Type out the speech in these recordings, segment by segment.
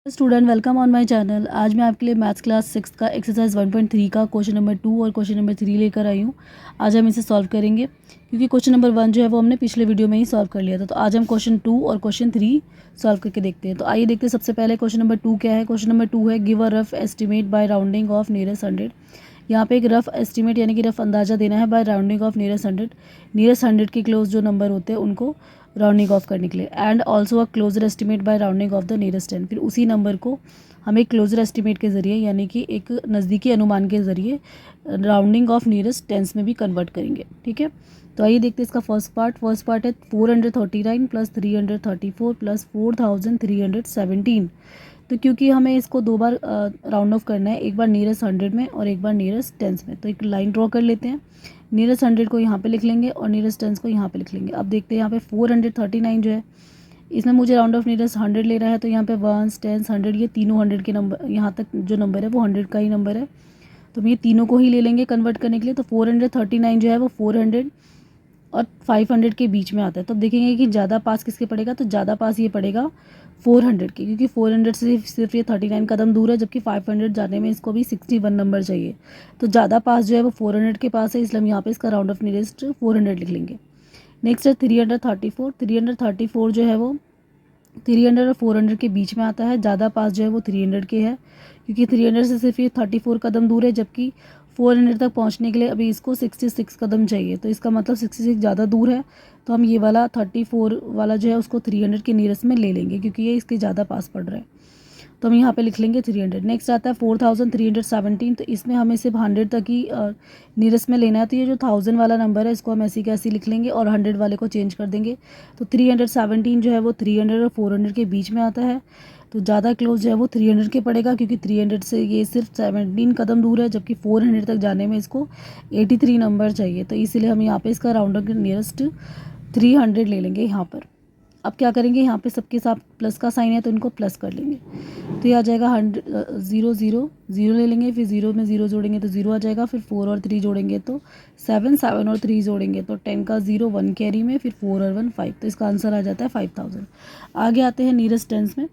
Student welcome on my channel. आज मैं आपके लिए मैथ्स क्लास 6 का एक्सरसाइज 1.3 का क्वेश्चन नंबर 2 और क्वेश्चन नंबर 3 लेकर आई हूँ। आज हम इसे सॉल्व करेंगे क्योंकि क्वेश्चन नंबर 1 जो है वो हमने पिछले वीडियो में ही सॉल्व कर लिया था। तो आज हम क्वेश्चन 2 और क्वेश्चन 3 सॉल्व करके देखते हैं। तो आइए देखते हैं सबसे पहले क्वेश्चन नंबर 2 क्या है। क्वेश्चन नंबर 2 है give a rough estimate by rounding off nearest 100। यहाँ पे एक रफ एस्टिमेट यानी कि रफ अंदाजा देना है by rounding off nearest 100। Nearest 100 के क्लोज जो नंबर होते हैं उनको राउंडिंग ऑफ करने के लिए। And also a closer estimate by rounding off the nearest 10। फिर उसी नंबर को हम एक क्लोजर एस्टिमेट के ज़रिए यानी कि एक नज़दीकी अनुमान के ज़रिए राउंडिंग ऑफ नियरेस्ट टेंस में भी कन्वर्ट करेंगे। ठीक है, तो आइए देखते हैं इसका फर्स्ट पार्ट है 439 प्लस 334 प्लस 4317। तो क्योंकि हमें इसको दो बार राउंड ऑफ करना है, एक बार नियरेस्ट 100 में और एक बार नियरेस्ट टेंस में, तो एक लाइन ड्रॉ कर लेते हैं। नियरेस्ट 100 को यहाँ पे लिख लेंगे और नियरेस्ट टेंस को यहाँ पे लिख लेंगे। अब देखते हैं यहाँ पे 439 जो है इसमें मुझे राउंड ऑफ नियरेस्ट 100 ले रहा है, तो यहाँ पे 1 10 100 ये तीनों 100 के नंबर, यहाँ तक जो नंबर है वो 100 का ही नंबर है, तो हम ये तीनों को ही ले लेंगे कन्वर्ट करने के लिए। तो 439 जो है वो 400 और 500 के बीच में आता है। तो अब देखेंगे कि ज़्यादा पास किसके पड़ेगा, तो ज़्यादा पास ये पड़ेगा 400 के, क्योंकि 400 से सिर्फ ये 39 कदम दूर है, जबकि 500 जाने में इसको भी 61 नंबर चाहिए। तो ज़्यादा पास जो है वो 400 के पास है, इसलिए हम यहाँ पे इसका राउंड ऑफ नियरेस्ट 400 लिख लेंगे। नेक्स्ट है 334। 334 जो है वो 300 और 400 के बीच में आता है। ज़्यादा पास जो है वो 300 के है, क्योंकि 300 से सिर्फ ये 34 कदम दूर है, जबकि 400 तक पहुंचने के लिए अभी इसको 66 कदम चाहिए। तो इसका मतलब 66 ज़्यादा दूर है, तो हम ये वाला 34 वाला जो है उसको 300 के नियरेस्ट में ले लेंगे, क्योंकि ये इसके ज़्यादा पास पड़ रहा है। तो हम यहाँ पे लिख लेंगे 300। नेक्स्ट आता है 4317। तो इसमें हमें सिर्फ 100 तक ही नियरेस्ट में लेना है, तो ये जो 1000 वाला नंबर है इसको हम ऐसी कैसी लिख लेंगे और 100 वाले को चेंज कर देंगे। तो 317 जो है वो 300 और 400 के बीच में आता है, तो ज़्यादा क्लोज जो है वो 300 के पड़ेगा, क्योंकि 300 से ये सिर्फ 17 कदम दूर है, जबकि 400 तक जाने में इसको 83 नंबर चाहिए। तो इसीलिए हम यहाँ पे इसका राउंड ऑफ नियरेस्ट 300 ले लेंगे यहाँ पर। अब क्या करेंगे, यहाँ पे सबके साथ प्लस का साइन है तो इनको प्लस कर लेंगे, तो ये आ जाएगा 0 0 0 ले लेंगे, फिर 0 में 0 जोड़ेंगे तो 0 आ जाएगा, फिर 4 और 3 जोड़ेंगे तो 7 7 और 3 जोड़ेंगे तो 10 का 0 1 कैरी में, फिर 4 और 1 5। तो इसका आंसर आ जाता है 5000। आगे आते हैं नियरेस्ट टेंस में।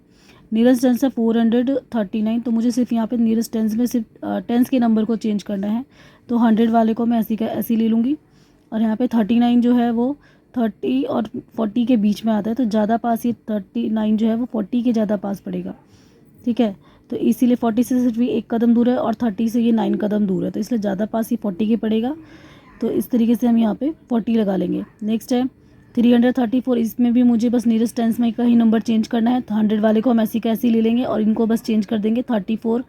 नियरेस्ट टेंस है 439। तो मुझे सिर्फ यहाँ पे नियरेस्ट टेंस में सिर्फ टेंस के नंबर को चेंज करना है, तो 100 वाले को मैं ऐसी ले लूँगी, और यहाँ पे 39 जो है वो 30 और 40 के बीच में आता है, तो ज़्यादा पास ये 39 जो है वो 40 के ज़्यादा पास पड़ेगा। ठीक है, तो इसीलिए 40 से सिर्फ एक कदम दूर है और 30 से ये 9 कदम दूर है, तो इसलिए ज़्यादा पास ये 40 के पड़ेगा। तो इस तरीके से हम यहाँ पे 40 लगा लेंगे। नेक्स्ट है 334। इसमें भी मुझे बस नियरेस्ट टेंस में का ही नंबर चेंज करना है, तो 100 वाले को हम ऐसी कैसी ले लेंगे और इनको बस चेंज कर देंगे। 34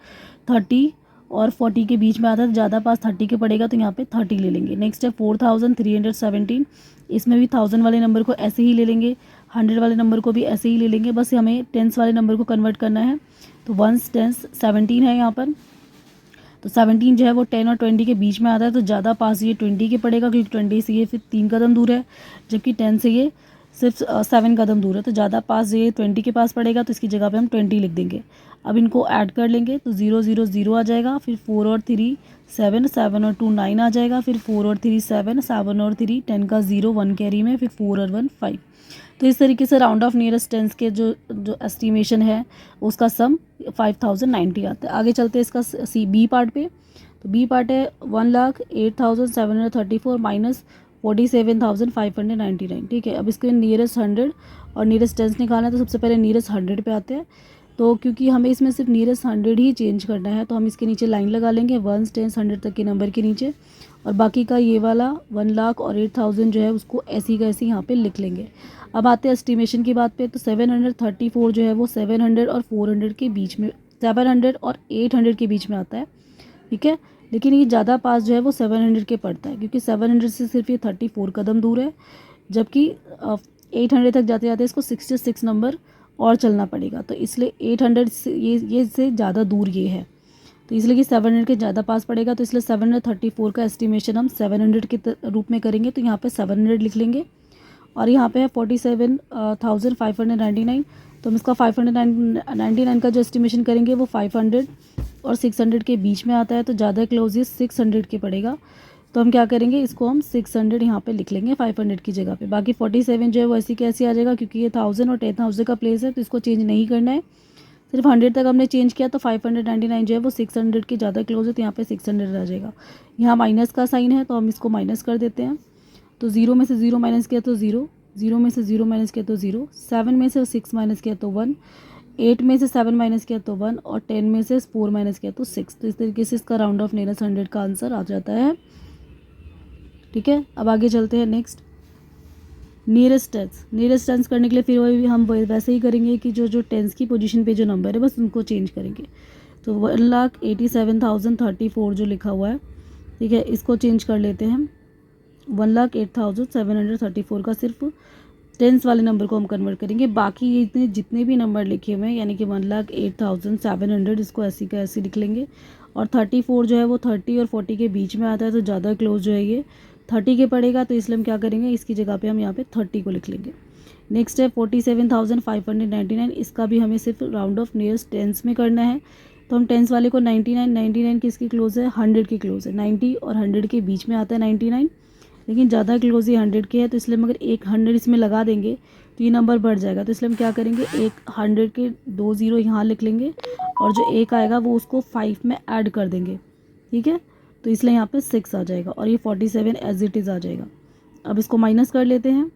30 और 40 के बीच में आता है, ज़्यादा पास 30 के पड़ेगा, तो यहाँ पे 30 ले लेंगे। नेक्स्ट है 4317। इसमें भी 1000 वाले नंबर को ऐसे ही ले लेंगे, 100 वाले नंबर को भी ऐसे ही ले लेंगे, बस हमें टेंस वाले नंबर को कन्वर्ट करना है। तो 1 10 17 है यहाँ पर, तो 17 जो है वो 10 और 20 के बीच में आता है, तो ज़्यादा पास ये 20 के पड़ेगा, क्योंकि 20 से ये फिर 3 कदम दूर है, जबकि 10 से ये सिर्फ 7 कदम दूर है, तो ज़्यादा पास ये 20 के पास पड़ेगा, तो इसकी जगह पे हम 20 लिख देंगे। अब इनको ऐड कर लेंगे तो 0 0 0 आ जाएगा, फिर 4 और 3 7 7 और 2 9 आ जाएगा, फिर 4 और 3 7 7 और 3 10 का 0 1 कैरी में, फिर 4 और 1 5। तो इस तरीके से राउंड ऑफ नियरेस्ट टेंस के जो एस्टिमेशन है उसका सम 5090 आता है। आगे चलते हैं इसका सी बी पार्ट पे। तो बी पार्ट है 1,08,734 माइनस 47,599। ठीक है, अब इसके नियरेस्ट 100 और नियरेस्ट टेंस निकालना है, तो सबसे पहले नियरेस्ट 100 पे आते हैं। तो क्योंकि हमें इसमें सिर्फ नियरेस्ट 100 ही चेंज करना है, तो हम इसके नीचे लाइन लगा लेंगे 1 10 100 तक के नंबर के नीचे, और बाकी का ये वाला 1,08,000 जो है उसको ऐसी का ऐसी यहाँ पे लिख लेंगे। अब आते हैं एस्टिमेशन की बात पे। तो 734 जो है वो 700 और 400 के बीच में, 700 और 800 के बीच में आता है। ठीक है, लेकिन ये ज़्यादा पास जो है वो 700 के पड़ता है, क्योंकि 700 से सिर्फ ये 34 कदम दूर है, जबकि 800 तक जाते जाते इसको 66 नंबर और चलना पड़ेगा, तो इसलिए 800 से ये से ज़्यादा दूर ये है, तो इसलिए कि 700 के ज़्यादा पास पड़ेगा, तो इसलिए 734 का एस्टिमेशन हम 700 के रूप में करेंगे। तो यहाँ पे 700 लिख लेंगे, और यहाँ पे है 47,599, तो हम इसका 599 का जो एस्टिमेशन करेंगे वो 500 और 600 के बीच में आता है, तो ज़्यादा क्लोजेस्ट 600 के पड़ेगा। तो हम क्या करेंगे, इसको हम 600 यहाँ पे लिख लेंगे 500 की जगह पे। बाकी 47 जो है वो ऐसी कैसी आ जाएगा, क्योंकि ये 1000 और 10,000 का प्लेस है, तो इसको चेंज नहीं करना है, सिर्फ 100 तक हमने चेंज किया तो 599 जो है वो 600 के ज़्यादा क्लोज है, तो यहाँ पे 600 आ जाएगा। यहाँ माइनस का साइन है तो हम इसको माइनस कर देते हैं। तो 0 में से 0 माइनस किया तो 0, 0 में से 0 माइनस किया तो 0, 7 में से 6 माइनस किया तो 1, 8 में से 7 माइनस किया तो 1 और 10 में से 4 माइनस किया तो 6। तो इस तरीके से इसका राउंड ऑफ नियरेस्ट 100 का आंसर आ जाता है। ठीक है, अब आगे चलते हैं next nearest tense. Nearest tense करने के लिए फिर वही हम वैसे ही करेंगे कि जो टेंस की पोजीशन पे जो नंबर है बस उनको चेंज करेंगे। तो 1,87,034 जो लिखा हुआ है, ठीक है, इसको चेंज कर लेते हैं। 1,08,734 का सिर्फ टेंस वाले नंबर को हम कन्वर्ट करेंगे। बाकी ये इतने जितने भी नंबर लिखे हुए हैं यानी कि 1,08,700 इसको ऐसी का ऐसे लिख लेंगे। और 34 जो है वो 30 और 40 के बीच में आता है, तो ज़्यादा क्लोज जो है ये 30 के पड़ेगा, तो इसलिए हम क्या करेंगे, इसकी जगह पे हम यहाँ पे 30 को लिख लेंगे। नेक्स्ट है 47,599, इसका भी हमें सिर्फ राउंड ऑफ नियरेस्ट टेंस में करना है। तो हम टेंस वाले को 99 किसकी क्लोज है, 100 की क्लोज है। 90 और 100 के बीच में आता है 99, लेकिन ज़्यादा क्लोज ये 100 के है, तो इसलिए हम अगर एक 100 इसमें लगा देंगे तो ये नंबर बढ़ जाएगा। तो इसलिए हम क्या करेंगे, एक 100 के 2 0 यहाँ लिख लेंगे और जो एक आएगा वो उसको 5 में ऐड कर देंगे। ठीक है, तो इसलिए यहाँ पे 6 आ जाएगा और ये 47 एज इट इज़ आ जाएगा। अब इसको माइनस कर लेते हैं।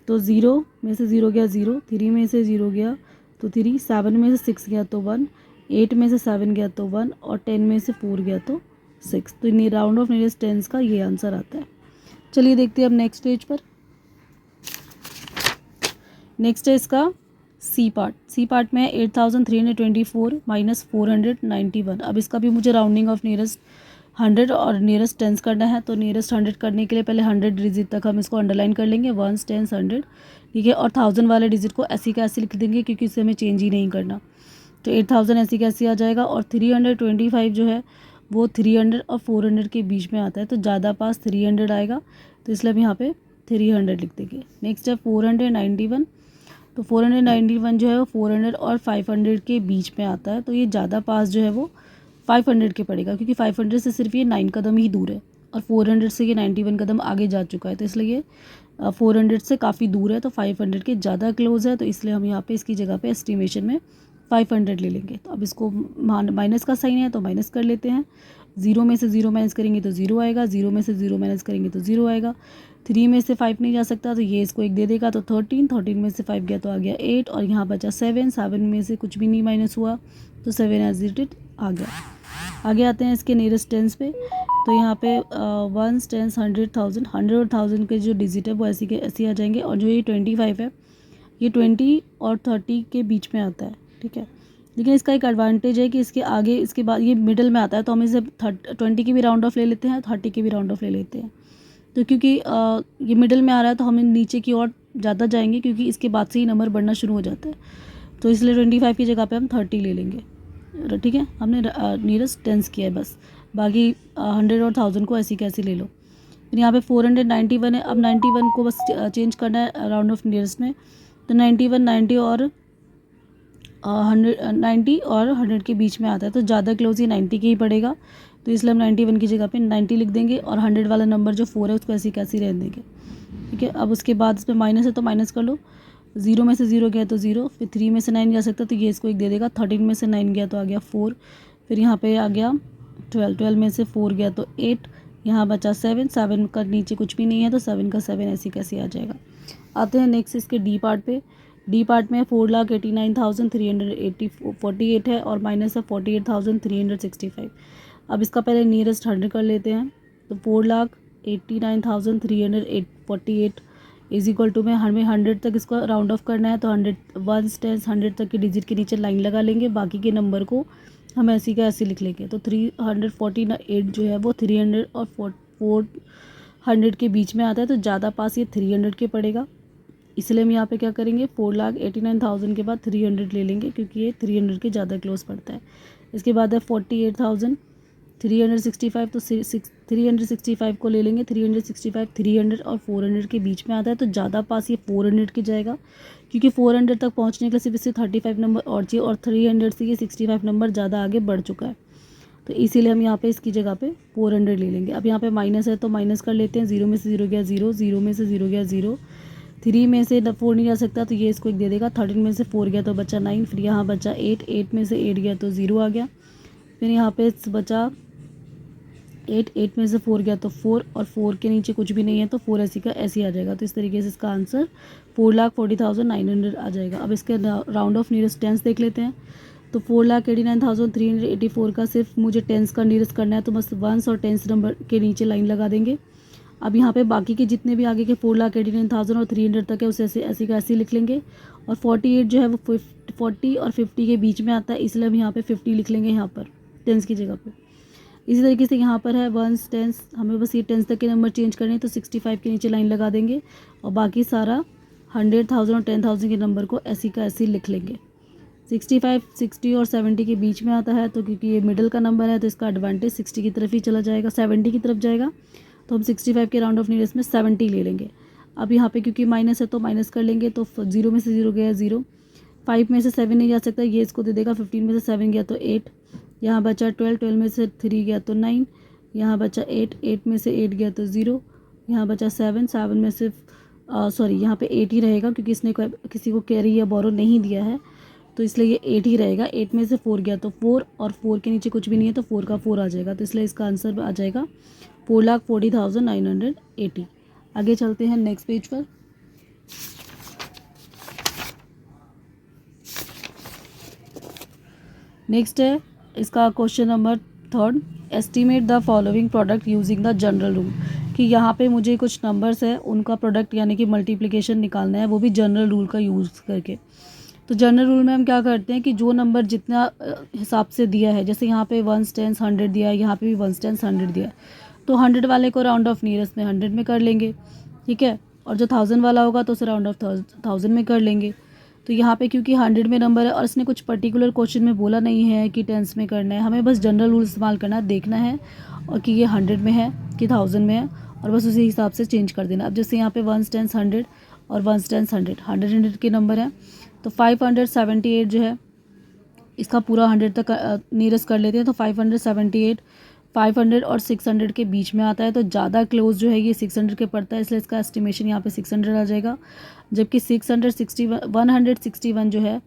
तो 0 में से 0 गया 0, 3 में से 0 गया तो 3, 7 में से 6 गया तो 1, 8 में से 7 गया तो 1 और 10 में से 4 गया तो 6। तो राउंड ऑफ नियरेस्ट टेंस का ये आंसर आता है। चलिए देखते हैं अब नेक्स्ट पेज पर। नेक्स्ट है इसका सी पार्ट। सी पार्ट में 8,324 माइनस 491। अब इसका भी मुझे राउंडिंग ऑफ नियरेस्ट 100 और नियरेस्ट टेंस करना है। तो नियरेस्ट 100 करने के लिए पहले 100 डिजिट तक हम इसको अंडरलाइन कर लेंगे, 1 10 100, ठीक है। और 1000 वाले डिजिट को ऐसी का ऐसे लिख देंगे क्योंकि इसे हमें चेंज ही नहीं करना। तो 8000 ऐसी का ऐसे आ जाएगा। और 325 जो है वो 300 और 400 के बीच में आता है, तो ज़्यादा पास 300 आएगा, तो इसलिए हम यहाँ पे 300 लिख देंगे। नेक्स्ट है 491। तो 491 जो है वो 400 और 500 के बीच में आता है, तो ये ज़्यादा पास जो है वो 500 के पड़ेगा, क्योंकि 500 से सिर्फ ये 9 कदम ही दूर है और 400 से ये 91 कदम आगे जा चुका है, तो इसलिए ये 400 से काफ़ी दूर है, तो 500 के ज़्यादा क्लोज है, तो इसलिए हम यहाँ पे इसकी जगह पे एस्टिमेशन में 500 ले लेंगे। तो अब इसको माइनस का साइन है तो माइनस कर लेते हैं। 0 में से 0 माइनस करेंगे तो 0 आएगा, 0 में से 0 माइनस करेंगे तो 0 आएगा। 3 में से 5 नहीं जा सकता, तो ये इसको 1 दे देगा, तो 13, 13 में से 5 गया तो आ गया 8 और यहाँ बचा 7, 7 में से कुछ भी नहीं माइनस हुआ, तो 7 एज इट आ गया। आगे आते हैं इसके नियरेस्ट टेंस पे। तो यहाँ पे 1 10 100 1000, 100 और 1000 के जो डिजिट है वो ऐसी के ऐसे आ जाएंगे। और जो ये 25 है ये 20 और 30 के बीच में आता है, ठीक है। लेकिन इसका एक एडवांटेज है कि इसके आगे इसके बाद ये मिडल में आता है, तो हम इसे 20 की भी राउंड ऑफ ले लेते हैं, 30 की भी राउंड ऑफ ले लेते हैं। तो क्योंकि ये मिडल में आ रहा है तो हम नीचे की ओर ज़्यादा जाएंगे, क्योंकि इसके बाद से ही नंबर बढ़ना शुरू हो जाता है, तो इसलिए 25 की जगह पे हम 30 ले लेंगे, ठीक है। हमने नियरेस्ट टेंस किया है बस, बाकी 100 और 1000 को ऐसी कैसी ले लो। फिर यहाँ पे 491 है। अब 91 को बस चेंज करना है राउंड ऑफ नियरेस्ट में। तो 91 90 और 90 और 100 के बीच में आता है, तो ज़्यादा क्लोज ही 90 के ही पड़ेगा, तो इसलिए हम 91 की जगह पे 90 लिख देंगे। और 100 वाला नंबर जो 4 है उसको ऐसी कैसी रहने देंगे, ठीक है। अब उसके बाद इसमें माइनस है तो माइनस कर लो। 0 में से 0 गया तो 0, फिर 3 में से 9 जा सकता, तो ये इसको 1 दे देगा। 13 में से 9 गया तो आ गया 4, फिर यहाँ पे आ गया 12, 12 में से 4 गया तो 8, यहाँ बचा 7, 7 का नीचे कुछ भी नहीं है, तो 7 का 7 ऐसी कैसी आ जाएगा। आते हैं नेक्स्ट इसके डी पार्ट पे। डी पार्ट में 4,89,348 है और माइनस है 48,365। अब इसका पहले नियरेस्ट 100 कर लेते हैं। तो 4,89,348 इज इक्वल टू में हमें 100 तक इसको राउंड ऑफ करना है, तो 100 1 10 100 तक के डिजिट के नीचे लाइन लगा लेंगे, बाकी के नंबर को हम ऐसी का ऐसे लिख लेंगे। तो 348 जो है वो 300 और 400 के बीच में आता है, तो ज़्यादा पास ये 300 के पड़ेगा, इसलिए हम यहाँ पे क्या करेंगे 4,89,000 के बाद 300 ले लेंगे, क्योंकि ये 300 के ज़्यादा क्लोज पड़ता है। इसके बाद है 48,365, तो 365 को ले लेंगे। 365 300 और 400 के बीच में आता है, तो ज़्यादा पास ये 400 के जाएगा, क्योंकि 400 तक पहुँचने के लिए सिर्फ इससे 35 नंबर और चाहिए, और 300 से ये 65 नंबर ज़्यादा आगे बढ़ चुका है, तो इसीलिए हम यहाँ पे इसकी जगह पे 400 ले लेंगे। अब यहाँ पे माइनस है तो माइनस कर लेते हैं। 0 में से 0 गया 0, 0 में से 0 गया 0, 3 में से 4 नहीं जा सकता तो ये इसको 1 दे देगा। 13 में से 4 गया तो बचा 9, फिर यहाँ बचा 8, 8 में से 8 गया तो 0 आ गया। फिर यहाँ पे बचा 8, 8 में से 4 गया तो 4, और 4 के नीचे कुछ भी नहीं है तो 4 ऐसी का ऐसे आ जाएगा। तो इस तरीके से इसका आंसर 4,40,900 आ जाएगा। अब इसके राउंड ऑफ नियरेस्ट टेंस देख लेते हैं। तो 4,89,384 का सिर्फ मुझे टेंस का नियरेस्ट करना है, तो बस वंस और टेंस नंबर के नीचे लाइन लगा देंगे। अब यहाँ पे बाकी के जितने भी आगे के 4,89,000 और 300 तक है उसे ऐसे का ऐसे लिख लेंगे। और 48 जो है वो 40 और 50 के बीच में आता है, इसलिए हम यहाँ पे 50 लिख लेंगे यहाँ पर टेंस की जगह पे। इसी तरीके से यहाँ पर है वंस टेंस, हमें बस ये टेंस तक के नंबर चेंज करने हैं, तो 65 के नीचे लाइन लगा देंगे और बाकी सारा 100,000 और 10,000 के नंबर को ऐसी का ऐसे लिख लेंगे। 65, 60 और 70 के बीच में आता है, तो क्योंकि ये मिडिल का नंबर है तो इसका एडवांटेज 60 की तरफ ही चला जाएगा, 70 की तरफ जाएगा। तो हम 65 के राउंड ऑफ नियरेस्ट में 70 ले लेंगे। अब यहाँ पे क्योंकि माइनस है तो माइनस कर लेंगे, तो 0 में से 0 गया 0, 5 में से 7 नहीं जा सकता, ये इसको दे देगा। 15 में से 7 गया तो 8, यहाँ बचा 12, 12 में से 3 गया तो 9, यहाँ बचा 8, 8 में से 8 गया तो 0, यहाँ बचा 7, 7 में से यहाँ पे 8 ही रहेगा क्योंकि इसने किसी को कैरी या बोरो नहीं दिया है, तो इसलिए ये 8 ही रहेगा। 8 में से 4 गया तो 4, और 4 के नीचे कुछ भी नहीं है तो 4 का 4 आ जाएगा, तो इसलिए इसका आंसर आ जाएगा 4,40,980। आगे चलते हैं नेक्स्ट पेज पर। नेक्स्ट है इसका question number 3, estimate the following product using the general rule, कि यहाँ पे मुझे कुछ नंबर्स है उनका प्रोडक्ट यानी कि मल्टीप्लिकेशन निकालना है, वो भी जनरल रूल का यूज़ करके। तो जनरल रूल में हम क्या करते हैं कि जो नंबर जितना हिसाब से दिया है, जैसे यहाँ पे 1 10 100 दिया है, यहाँ पे भी 1 10 100 दिया है, तो 100 वाले को राउंड ऑफ नियरेस्ट में 100 में कर लेंगे, ठीक है। और जो 1000 वाला होगा तो उसे राउंड ऑफ 1000 में कर लेंगे। तो यहाँ पे क्योंकि 100 में नंबर है और इसने कुछ पर्टिकुलर क्वेश्चन में बोला नहीं है कि टेंस में करना है, हमें बस जनरल रूल इस्तेमाल करना है, देखना है और कि ये 100 में है कि 1000 में है, और बस उसी हिसाब से चेंज कर देना। अब जैसे यहाँ पे 1 10 100 और 1 10 100 100 के नंबर हैं, तो 578 जो है इसका पूरा 100 तक नियरेस्ट कर लेते हैं। तो 578 500 और 600 के बीच में आता है, तो ज़्यादा क्लोज जो है ये 600 के पड़ता है, इसलिए इसका एस्टिमेशन यहाँ पे 600 आ जाएगा। जबकि 161 जो है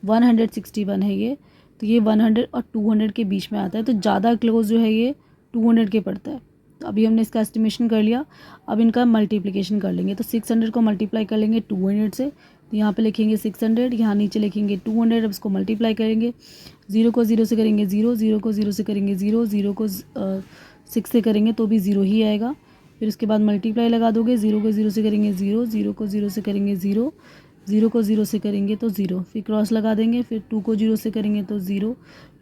161 है ये, तो ये 100 और 200 के बीच में आता है, तो ज़्यादा क्लोज जो है ये 200 के पड़ता है। तो अभी हमने इसका एस्टिमेशन कर लिया, अब इनका मल्टीप्लिकेशन कर लेंगे। तो 600 को मल्टीप्लाई कर लेंगे 200 से, तो यहाँ पे लिखेंगे 600, यहाँ नीचे लिखेंगे 200। अब इसको मल्टीप्लाई करेंगे, 0 को 0 से करेंगे 0, 0 को 0 से करेंगे 0, 0 को 6 से करेंगे तो भी 0 ही आएगा। फिर उसके बाद मल्टीप्लाई लगा दोगे, 0 को 0 से करेंगे 0, 0 को 0 से करेंगे 0, 0 को 0 से करेंगे तो 0, फिर क्रॉस लगा देंगे। फिर 2 को 0 से करेंगे तो 0,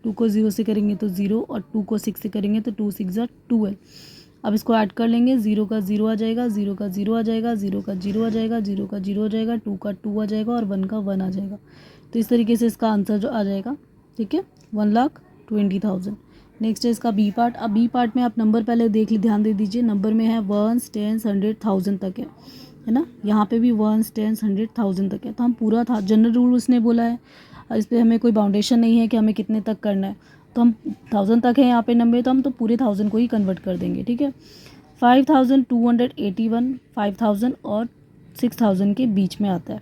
2 को 0 से करेंगे तो 0, और 2 को 6 से करेंगे तो 2 6 जा 12। अब इसको ऐड कर लेंगे, 0 का 0 आ जाएगा, 0 का 0 आ जाएगा, 0 का 0 आ जाएगा, 0 का 0 आ जाएगा, 2 का 2 आ जाएगा और 1 का 1 आ जाएगा। तो इस तरीके से इसका आंसर जो आ जाएगा, ठीक है, 1,20,000। नेक्स्ट है इसका बी पार्ट। अब बी पार्ट में आप नंबर पहले ध्यान दे दीजिए, नंबर में है 1 10 100 1000 तक है ना। यहाँ पे भी 1 10 100 1000 तक है, तो हम पूरा था जनरल रूल उसने बोला है, इस पर हमें कोई बाउंडेशन नहीं है कि हमें कितने तक करना है, तो हम 1000 तक है यहाँ पे नंबर, तो हम तो पूरे 1000 को ही कन्वर्ट कर देंगे, ठीक है। 5281 5000 और 6000 के बीच में आता है।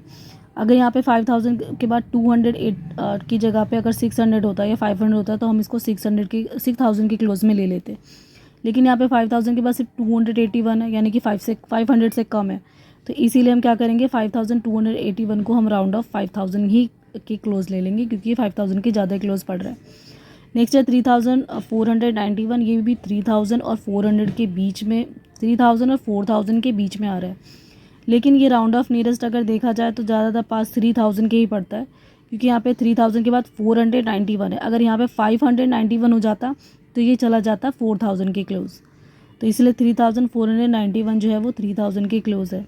अगर यहाँ पे 5000 के बाद 208 की जगह पे अगर 600 होता है या 500 होता है तो हम इसको 6000 के क्लोज में ले लेते, लेकिन यहाँ पे 5000 के बाद सिर्फ 281 है, यानी कि 500 से कम है, तो इसीलिए हम क्या करेंगे 5281 को हम राउंड ऑफ 5000 ही के क्लोज ले लेंगे, क्योंकि ये 5000 के ज़्यादा क्लोज पड़ रहा है। नेक्स्ट है 3491, ये भी 3000 और 400 के बीच में, 3000 और 4000 के बीच में आ रहा है, लेकिन ये राउंड ऑफ नियरेस्ट अगर देखा जाए तो ज़्यादातर पास 3000 के ही पड़ता है, क्योंकि यहाँ पे 3000 के बाद 491 है। अगर यहाँ पे 591 हो जाता तो ये चला जाता 4000 के क्लोज, तो इसलिए 3491 जो है वो 3000 के क्लोज है।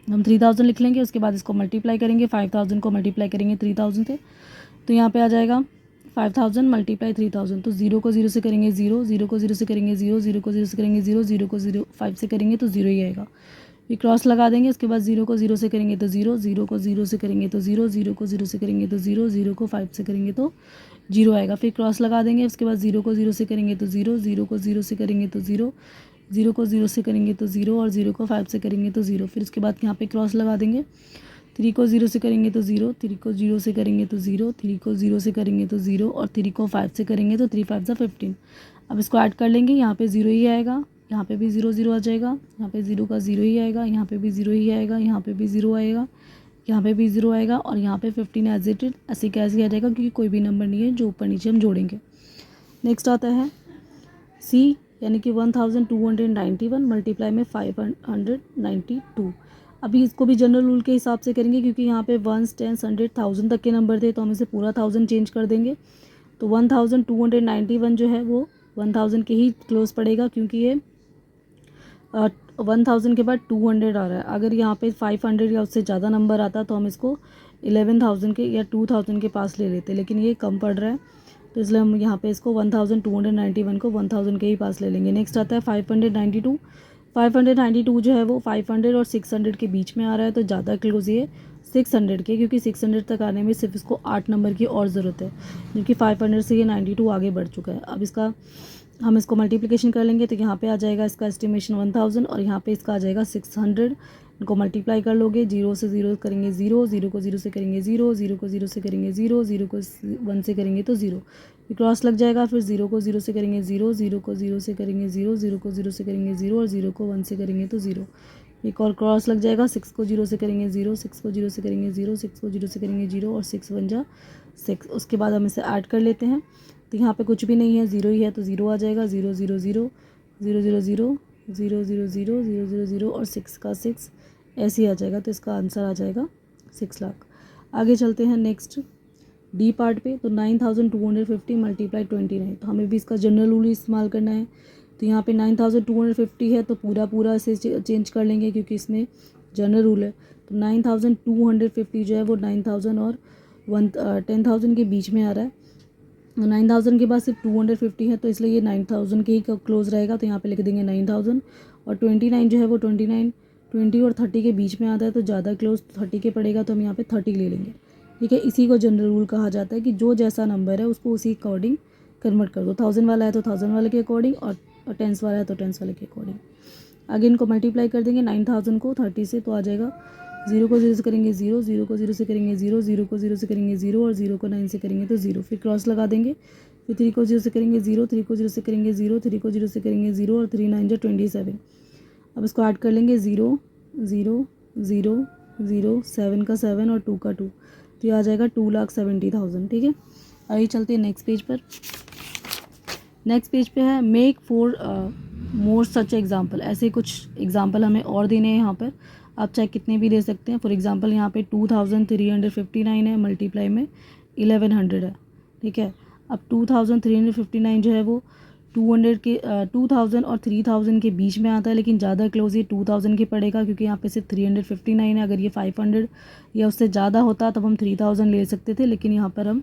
हम 3000 लिख लेंगे, उसके बाद इसको मल्टीप्लाई करेंगे, 5000 को मल्टीप्लाई करेंगे 3000 से, तो यहाँ पे आ जाएगा 5000 मल्टीप्लाई 3000, तो 0 को 0 से करेंगे 0, 0 को 0 से करेंगे 0, 0 को 0 से करेंगे 0, 0 को 5 से करेंगे तो 0 ही आएगा। फिर क्रॉस लगा देंगे, उसके बाद 0 को 0 से करेंगे तो 0, 0 को 0 से करेंगे तो 0, 0 को 0 से करेंगे तो 0, 0 को 5 से करेंगे तो 0 आएगा। फिर क्रॉस लगा देंगे, उसके बाद 0 को 0 से करेंगे तो 0, 0 को 0 से करेंगे तो 0, ज़ीरो को ज़ीरो से करेंगे तो ज़ीरो, और ज़ीरो को 5 से करेंगे तो ज़ीरो। फिर उसके बाद यहाँ पे क्रॉस लगा देंगे। 3 को 0 से करेंगे तो ज़ीरो, 3 को 0 से करेंगे तो ज़ीरो, 3 को 0 से करेंगे तो ज़ीरो, और 3 को 5 से करेंगे तो 3 5 15। अब इसको ऐड कर लेंगे। यहाँ पे ज़ीरो ही आएगा, यहाँ पे भी ज़ीरो ज़ीरो आ जाएगा, यहाँ पे ज़ीरो का ज़ीरो ही आएगा, यहाँ पे भी ज़ीरो ही आएगा, यहाँ पे भी ज़ीरो आएगा, यहाँ पे भी ज़ीरो आएगा, और यहाँ पे 15 एज इट इज ऐसे कैसे आ जाएगा, क्योंकि कोई भी नंबर नहीं है जो ऊपर नीचे हम जोड़ेंगे। नेक्स्ट आता है सी, यानी कि 1291 मल्टीप्लाई में 592। अभी इसको भी जनरल रूल के हिसाब से करेंगे, क्योंकि यहाँ पे 1s 10s 100 1000 तक के नंबर थे, तो हम इसे पूरा 1000 चेंज कर देंगे। तो 1291 जो है वो 1000 के ही क्लोज पड़ेगा, क्योंकि ये 1000 के बाद 200 आ रहा है। अगर यहाँ पे 500 या उससे ज़्यादा नंबर आता तो हम इसको 11,000 के या 2000 के पास ले लेते, लेकिन ये कम पड़ रहा है, तो इसलिए हम यहाँ पे इसको 1291 को 1000 के ही पास ले लेंगे। नेक्स्ट आता है 592। 592 जो है वो 500 और 600 के बीच में आ रहा है, तो ज़्यादा क्लोज ये 600 के, क्योंकि 600 तक आने में सिर्फ इसको 8 नंबर की और ज़रूरत है, क्योंकि 500 से ये 92 आगे बढ़ चुका है। अब इसका हम इसको मल्टीप्लिकेशन कर लेंगे, तो यहाँ पे आ जाएगा इसका एस्टिमेशन 1000, और यहाँ पे इसका आ जाएगा 600। इनको मल्टीप्लाई कर लोगे, जीरो से ज़ीरो करेंगे ज़ीरो, ज़ीरो को ज़ीरो से करेंगे ज़ीरो, ज़ीरो को ज़ीरो से करेंगे ज़ीरो, ज़ीरो को 1 से करेंगे तो ज़ीरो, फिर क्रॉस लग जाएगा। फिर ज़ीरो को ज़ीरो से करेंगे ज़ीरो, ज़ीरो को ज़ीरो से करेंगे ज़ीरो, ज़ीरो को ज़ीरो से करेंगे ज़ीरो, और ज़ीरो को 1 से करेंगे तो ज़ीरो, एक और क्रॉस लग जाएगा। 6 को 0 से करेंगे ज़ीरो, 6 को 0 से करेंगे ज़ीरो, 6 को 0 से करेंगे ज़ीरो, और 6 1 जा 6। उसके बाद हम इसे ऐड कर लेते हैं, तो यहाँ पे कुछ भी नहीं है, ज़ीरो ही है, तो ज़ीरो आ जाएगा। 0 0 0 0 0 0 0 0 0 0 0 0 और 6 का 6 ऐसे ही आ जाएगा, तो इसका आंसर आ जाएगा 6 लाख। आगे चलते हैं नेक्स्ट डी पार्ट पे। तो 9250 मल्टीप्लाई 29, तो हमें भी इसका जनरल रूल इस्तेमाल करना है। तो यहाँ पे 9250 है, तो पूरा इसे चेंज कर लेंगे, क्योंकि इसमें जनरल रूल है। तो 9250 जो है वो 9000 और 10,000 के बीच में आ रहा है। 9000 के बाद सिर्फ 250 है, तो इसलिए ये 9000 के ही क्लोज रहेगा, तो यहाँ पे लिख देंगे 9000। और 29 जो है वो 29 20 और 30 के बीच में आता है, तो ज़्यादा क्लोज 30 के पड़ेगा, तो हम यहाँ पे 30 ले लेंगे। ठीक है, इसी को जनरल रूल कहा जाता है कि जो जैसा नंबर है उसको उसी अकॉर्डिंग कन्वर्ट कर दो। 1000 वाला है तो 1000 वाले के अकॉर्डिंग, और 10s वाला है तो 10s वाले के अकॉर्डिंग। आगे इनको मल्टीप्लाई कर देंगे 9000 को 30 से, तो आ जाएगा। 0 को 0 से करेंगे ज़ीरो, 0 को 0 से करेंगे ज़ीरो, 0 को 0 से करेंगे ज़ीरो, और 0 को 9 से करेंगे तो ज़ीरो, फिर क्रॉस लगा देंगे। फिर 3 को 0 से करेंगे ज़ीरो, 3 को 0 से करेंगे ज़ीरो, 3 को 0 से करेंगे ज़ीरो, और 3 9 जो 27। अब इसको ऐड कर लेंगे 0 0 0 0 7 का 7 और 2 का 2, तो ये आ जाएगा 2,70,000। ठीक है, आइए चलते हैं नेक्स्ट पेज पर। नेक्स्ट पेज पे है मेक 4 मोर सच एग्जाम्पल। ऐसे कुछ एग्जाम्पल हमें और देने हैं यहाँ पर, आप चाहे कितने भी दे सकते हैं। फॉर एग्जांपल यहाँ पे 2359 है, मल्टीप्लाई में 1100 है। ठीक है, अब 2359 जो है वो 2000 और 3000 के बीच में आता है, लेकिन ज़्यादा क्लोज ये 2000 के पड़ेगा, क्योंकि यहाँ पे सिर्फ 359 है। अगर ये 500 या उससे ज़्यादा होता तब हम 3000 ले सकते थे, लेकिन यहाँ पर हम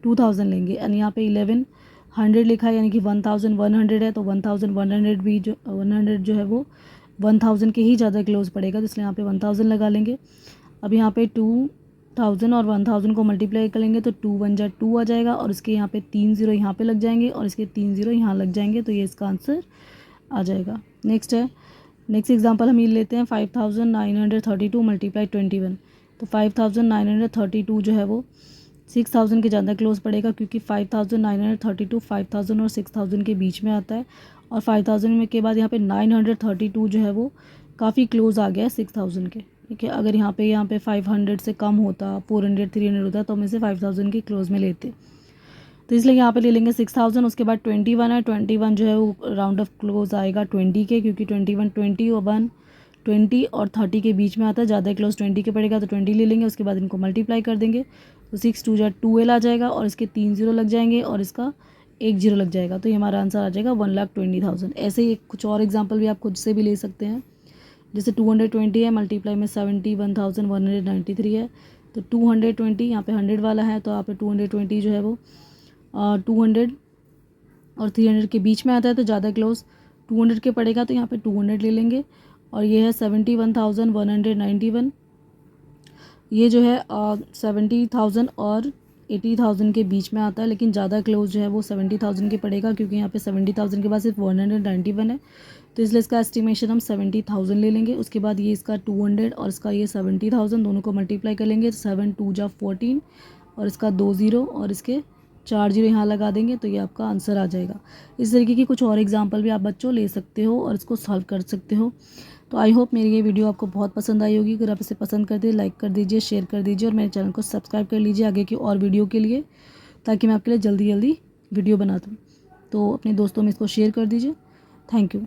2000 लेंगे। एंड यहाँ पे 1100 लिखा है, यानी कि 1100 है, तो 1100 भी जो 100 जो है वो 1000 के ही ज़्यादा क्लोज पड़ेगा, तो इसलिए यहाँ पे 1000 लगा लेंगे। अब यहाँ पे 2000 और 1000 को मल्टीप्लाई करेंगे तो 2 1 जा 2 आ जाएगा, और इसके यहाँ पे 3 0 यहाँ पे लग जाएंगे, और इसके 3 0 यहाँ लग जाएंगे, तो ये इसका आंसर आ जाएगा। नेक्स्ट एग्जांपल हम ये लेते हैं 5932 मल्टीप्लाई 21। तो 5932 जो है वो 6000 के ज़्यादा क्लोज पड़ेगा, क्योंकि 5932 5000 और 6000 के बीच में आता है, और 5000 में के बाद यहाँ पे 932 जो है वो काफ़ी क्लोज आ गया है 6000 के। ठीक है, अगर यहाँ पे 500 से कम होता, 400 300 होता, तो हम इसे 5000 के क्लोज में लेते, तो इसलिए यहाँ पे ले लेंगे 6000। उसके बाद 21 है, 21 जो है वो राउंड ऑफ क्लोज आएगा 20 के, क्योंकि 21 20 और 1 20 और 30 के बीच में आता है, ज़्यादा क्लोज 20 के पड़ेगा, तो 20 ले लेंगे। उसके बाद इनको मल्टीप्लाई कर देंगे, तो 6 2 जा 12 आ जाएगा, और इसके 3 0 लग जाएंगे, और इसका 1 0 लग जाएगा, तो ये हमारा आंसर आ जाएगा 1,20,000। ऐसे ही कुछ और एग्जाम्पल भी आप खुद से भी ले सकते हैं, जैसे 220 है, मल्टीप्लाई में 71,193 है, तो 220 यहाँ पे 100 वाला है, तो यहाँ पे 220 जो है वो 200 और 300 के बीच में आता है, तो ज़्यादा क्लोज 200 के पड़ेगा, तो यहाँ पे 200 ले लेंगे। और ये है 71,191, ये जो है 70,000 और 80,000 के बीच में आता है, लेकिन ज़्यादा क्लोज जो है वो 70,000 के पड़ेगा, क्योंकि यहाँ पे 70,000 के बाद सिर्फ 191 है, तो इसलिए इसका एस्टिमेशन हम 70,000 ले लेंगे। उसके बाद ये इसका 200 और इसका ये 70,000 दोनों को मल्टीप्लाई कर लेंगे। 7 2 जा 14 और इसका 2 ज़ीरो और इसके 4 ज़ीरो यहाँ लगा देंगे तो ये आपका आंसर आ जाएगा। इस तरीके की कुछ और एग्जांपल भी आप बच्चों ले सकते हो और इसको सॉल्व कर सकते हो। तो आई होप मेरी ये वीडियो आपको बहुत पसंद आई होगी। अगर आप इसे पसंद करते लाइक कर दीजिए, शेयर कर दीजिए और मेरे चैनल को सब्सक्राइब कर लीजिए आगे की और वीडियो के लिए, ताकि मैं आपके लिए जल्दी जल्दी वीडियो बना दूँ। तो अपने दोस्तों में इसको शेयर कर दीजिए। Thank you.